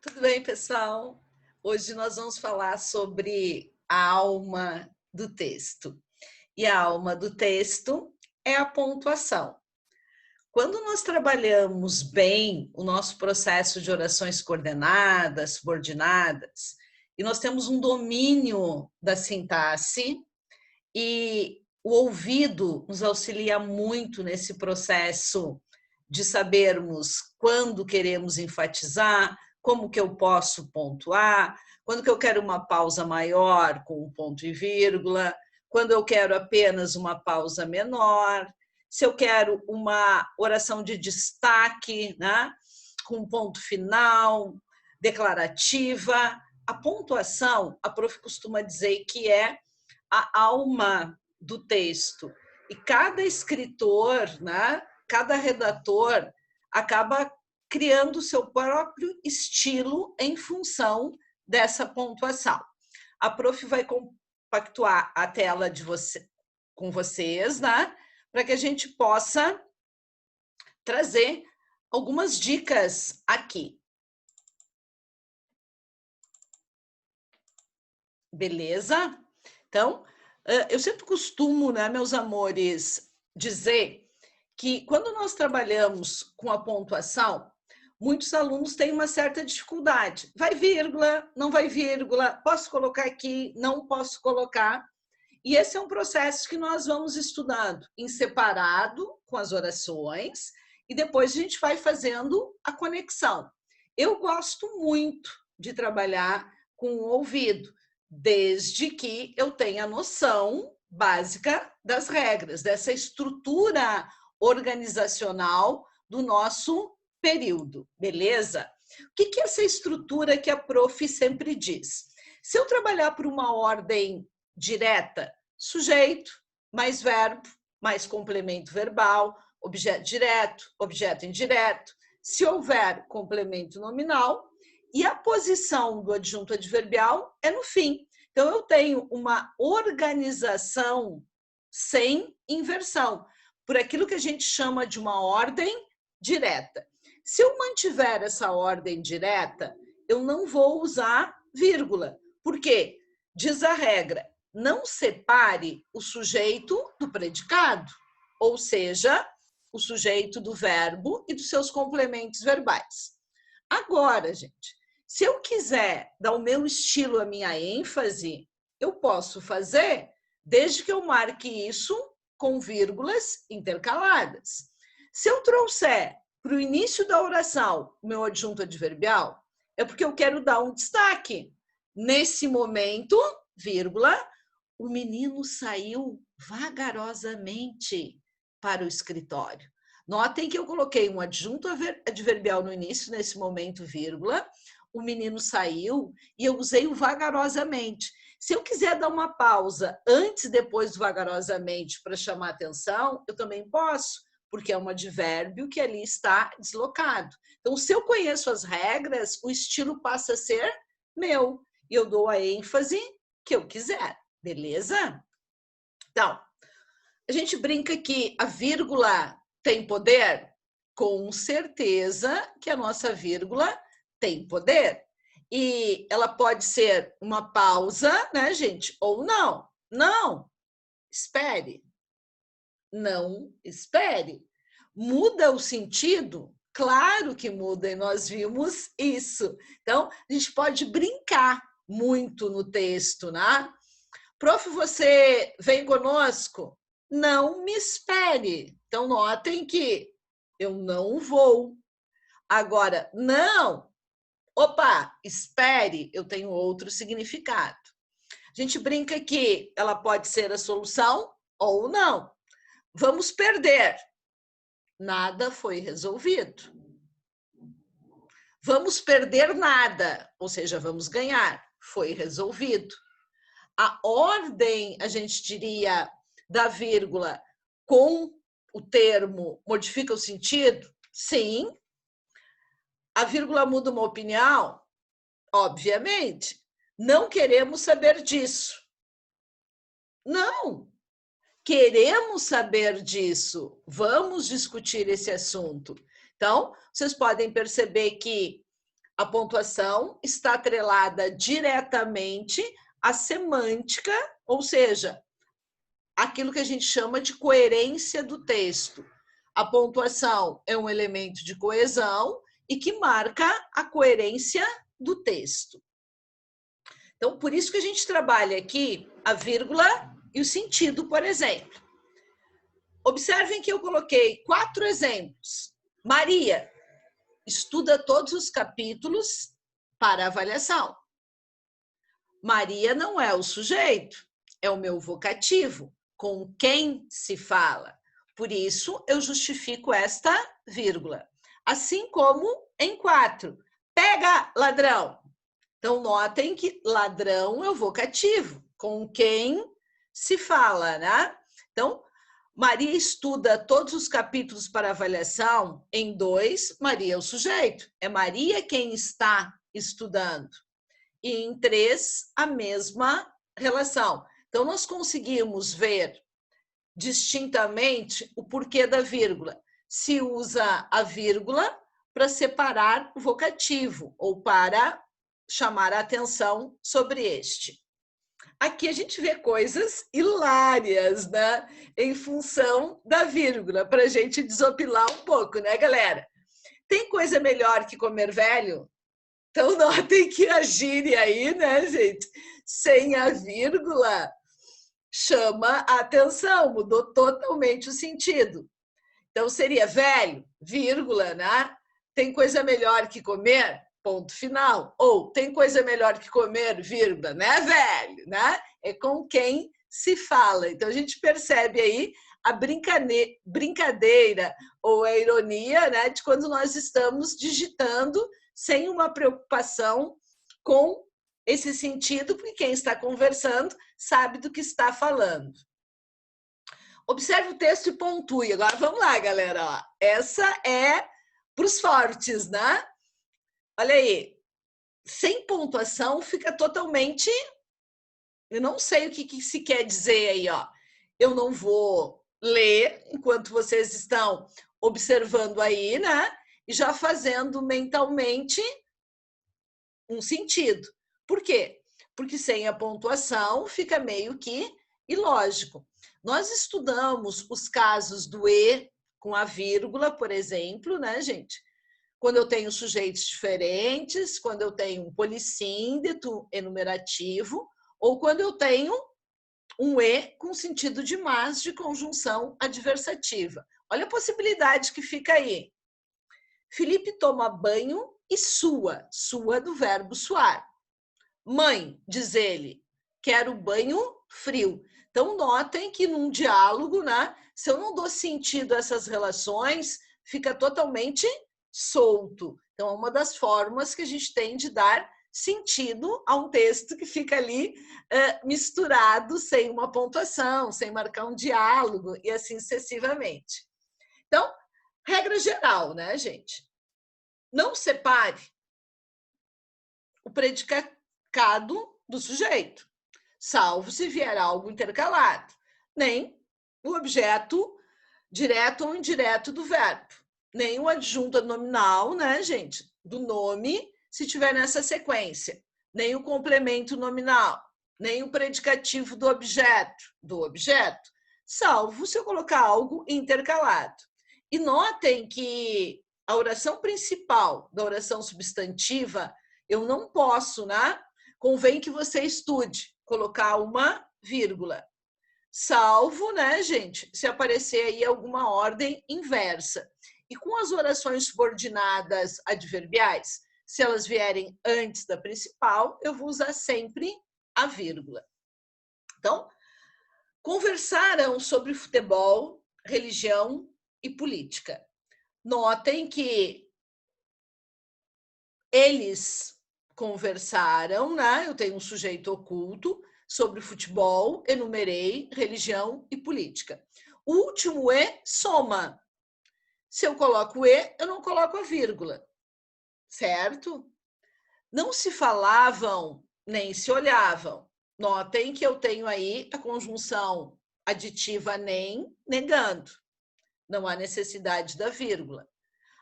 Tudo bem, pessoal? Hoje nós vamos falar sobre a alma do texto. E a alma do texto é a pontuação. Quando nós trabalhamos bem o nosso processo de orações coordenadas, subordinadas, e nós temos um domínio da sintaxe, e o ouvido nos auxilia muito nesse processo de sabermos quando queremos enfatizar, como que eu posso pontuar, quando que eu quero uma pausa maior com um ponto e vírgula, quando eu quero apenas uma pausa menor, se eu quero uma oração de destaque, né, com um ponto final, declarativa. A pontuação, a prof costuma dizer que é a alma do texto. E cada escritor, né, cada redator acaba criando o seu próprio estilo em função dessa pontuação. A prof vai compactuar a tela de com vocês, né, para que a gente possa trazer algumas dicas aqui. Beleza? Então, eu sempre costumo, né, meus amores, dizer que quando nós trabalhamos com a pontuação, muitos alunos têm uma certa dificuldade. Vai vírgula, não vai vírgula, posso colocar aqui, não posso colocar. E esse é um processo que nós vamos estudando em separado com as orações e depois a gente vai fazendo a conexão. Eu gosto muito de trabalhar com o ouvido, desde que eu tenha noção básica das regras, dessa estrutura organizacional do nosso período, beleza? O que é essa estrutura que a prof sempre diz? Se eu trabalhar por uma ordem direta, sujeito, mais verbo, mais complemento verbal, objeto direto, objeto indireto, se houver complemento nominal, e a posição do adjunto adverbial é no fim. Então, eu tenho uma organização sem inversão, por aquilo que a gente chama de uma ordem direta. Se eu mantiver essa ordem direta, eu não vou usar vírgula. Por quê? Diz a regra, não separe o sujeito do predicado, ou seja, o sujeito do verbo e dos seus complementos verbais. Agora, gente, se eu quiser dar o meu estilo, a minha ênfase, eu posso fazer desde que eu marque isso com vírgulas intercaladas. Se eu trouxer para o início da oração o meu adjunto adverbial, é porque eu quero dar um destaque. Nesse momento, vírgula, o menino saiu vagarosamente para o escritório. Notem que eu coloquei um adjunto adverbial no início, nesse momento, vírgula, o menino saiu e eu usei o vagarosamente. Se eu quiser dar uma pausa antes e depois do vagarosamente para chamar atenção, eu também posso, porque é um advérbio que ali está deslocado. Então, se eu conheço as regras, o estilo passa a ser meu e eu dou a ênfase que eu quiser, beleza? Então, a gente brinca que a vírgula tem poder? Com certeza que a nossa vírgula tem poder. E ela pode ser uma pausa, né, gente? Ou não. Não, espere. Não espere. Muda o sentido? Claro que muda, e nós vimos isso. Então, a gente pode brincar muito no texto, né? Prof, você vem conosco? Não me espere. Então, notem que eu não vou. Agora, não. Opa, espere, eu tenho outro significado. A gente brinca que ela pode ser a solução ou não. Vamos perder. Nada foi resolvido. Vamos perder nada, ou seja, vamos ganhar. Foi resolvido. A ordem, a gente diria, da vírgula com o termo modifica o sentido? Sim. A vírgula muda uma opinião? Obviamente. Não queremos saber disso. Não. Queremos saber disso. Vamos discutir esse assunto. Então, vocês podem perceber que A pontuação está atrelada diretamente à semântica, ou seja, aquilo que a gente chama de coerência do texto. A pontuação é um elemento de coesão e que marca a coerência do texto. Então, por isso que a gente trabalha aqui a vírgula e o sentido, por exemplo. Observem que eu coloquei 4 exemplos. Maria estuda todos os capítulos para avaliação. Maria não é o sujeito, é o meu vocativo, com quem se fala. Por isso, eu justifico esta vírgula. Assim como em 4. Pega, ladrão. Então, notem que ladrão é o vocativo, com quem se fala, né? Então, Maria estuda todos os capítulos para avaliação. Em 2, Maria é o sujeito. É Maria quem está estudando. E em 3, a mesma relação. Então, nós conseguimos ver distintamente o porquê da vírgula. Se usa a vírgula para separar o vocativo ou para chamar a atenção sobre este. Aqui a gente vê coisas hilárias, né? Em função da vírgula, para a gente desopilar um pouco, né, galera? Tem coisa melhor que comer velho? Então, notem que a gíria aí, né, gente? Sem a vírgula, chama a atenção, mudou totalmente o sentido. Então, seria velho, vírgula, né? Tem coisa melhor que comer? Ponto final. Ou tem coisa melhor que comer, vírgula, né, velho? Né? É com quem se fala. Então, a gente percebe aí a brincadeira ou a ironia, né, de quando nós estamos digitando sem uma preocupação com esse sentido, porque quem está conversando sabe do que está falando. Observe o texto e pontue. Agora, vamos lá, galera. Ó. Essa é para os fortes, né? Olha aí, sem pontuação fica totalmente... Eu não sei o que se quer dizer aí, ó. Eu não vou ler enquanto vocês estão observando aí, né? E já fazendo mentalmente um sentido. Por quê? Porque sem a pontuação fica meio que ilógico. Nós estudamos os casos do e com a vírgula, por exemplo, né, gente? Quando eu tenho sujeitos diferentes, quando eu tenho um polissíndeto enumerativo, ou quando eu tenho um e com sentido de mas de conjunção adversativa. Olha a possibilidade que fica aí. Felipe toma banho e sua do verbo suar. Mãe, diz ele, quero banho frio. Então, notem que num diálogo, né, se eu não dou sentido a essas relações, fica totalmente solto. Então, é uma das formas que a gente tem de dar sentido a um texto que fica ali misturado, sem uma pontuação, sem marcar um diálogo e assim sucessivamente. Então, regra geral, né, gente? Não separe o predicado do sujeito, salvo se vier algo intercalado, nem o objeto direto ou indireto do verbo, nem o adjunto nominal, né, gente, do nome, se tiver nessa sequência, nem o complemento nominal, nem o predicativo do objeto, salvo se eu colocar algo intercalado. E notem que a oração principal da oração substantiva, eu não posso, né? Convém que você estude, colocar uma vírgula. Salvo, né, gente, se aparecer aí alguma ordem inversa. E com as orações subordinadas adverbiais, se elas vierem antes da principal, eu vou usar sempre a vírgula. Então, conversaram sobre futebol, religião e política. Notem que eles conversaram, né? Eu tenho um sujeito oculto sobre futebol, enumerei religião e política. O último e soma. Se eu coloco e, eu não coloco a vírgula, certo? Não se falavam nem se olhavam. Notem que eu tenho aí a conjunção aditiva nem negando. Não há necessidade da vírgula.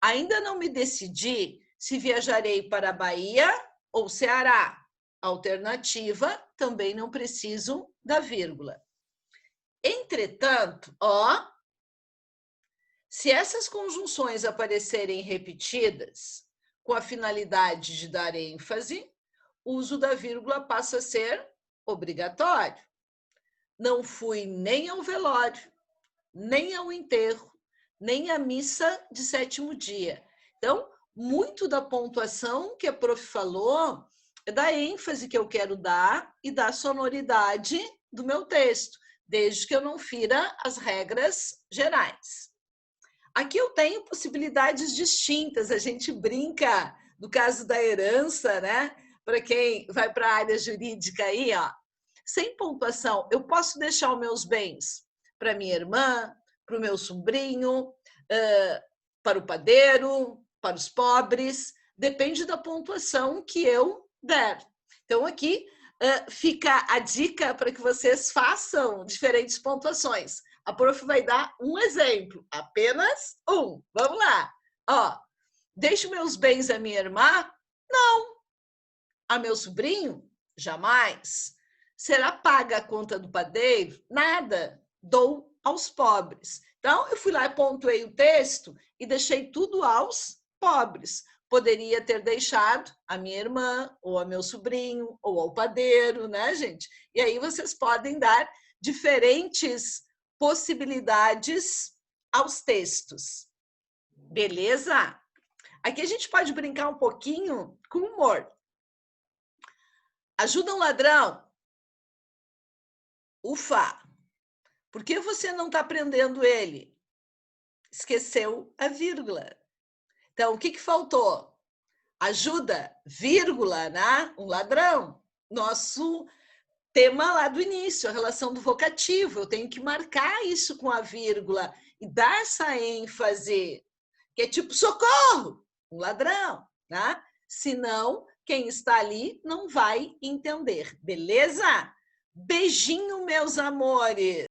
Ainda não me decidi se viajarei para a Bahia ou Ceará. Alternativa, também não preciso da vírgula. Entretanto, ó, se essas conjunções aparecerem repetidas com a finalidade de dar ênfase, o uso da vírgula passa a ser obrigatório. Não fui nem ao velório, nem ao enterro, nem à missa de sétimo dia. Então, muito da pontuação que a prof falou é da ênfase que eu quero dar e da sonoridade do meu texto, desde que eu não fira as regras gerais. Aqui eu tenho possibilidades distintas, a gente brinca no caso da herança, né? Para quem vai para a área jurídica aí, ó, sem pontuação, eu posso deixar os meus bens para minha irmã, para o meu sobrinho, para o padeiro, para os pobres, depende da pontuação que eu der. Então, aqui fica a dica para que vocês façam diferentes pontuações. A prof vai dar um exemplo, apenas um. Vamos lá. Ó, deixo meus bens à minha irmã? Não. A meu sobrinho? Jamais. Será paga a conta do padeiro? Nada. Dou aos pobres. Então, eu fui lá e pontuei o texto e deixei tudo aos pobres. Poderia ter deixado a minha irmã, ou a meu sobrinho, ou ao padeiro, né, gente? E aí vocês podem dar diferentes possibilidades aos textos. Beleza? Aqui a gente pode brincar um pouquinho com humor. Ajuda um ladrão? Ufa! Por que você não está prendendo ele? Esqueceu a vírgula. Então, o que faltou? Ajuda, vírgula, né? Um ladrão. Nosso tema lá do início, a relação do vocativo. Eu tenho que marcar isso com a vírgula e dar essa ênfase, que é tipo socorro, um ladrão, né? Senão, quem está ali não vai entender, beleza? Beijinho, meus amores!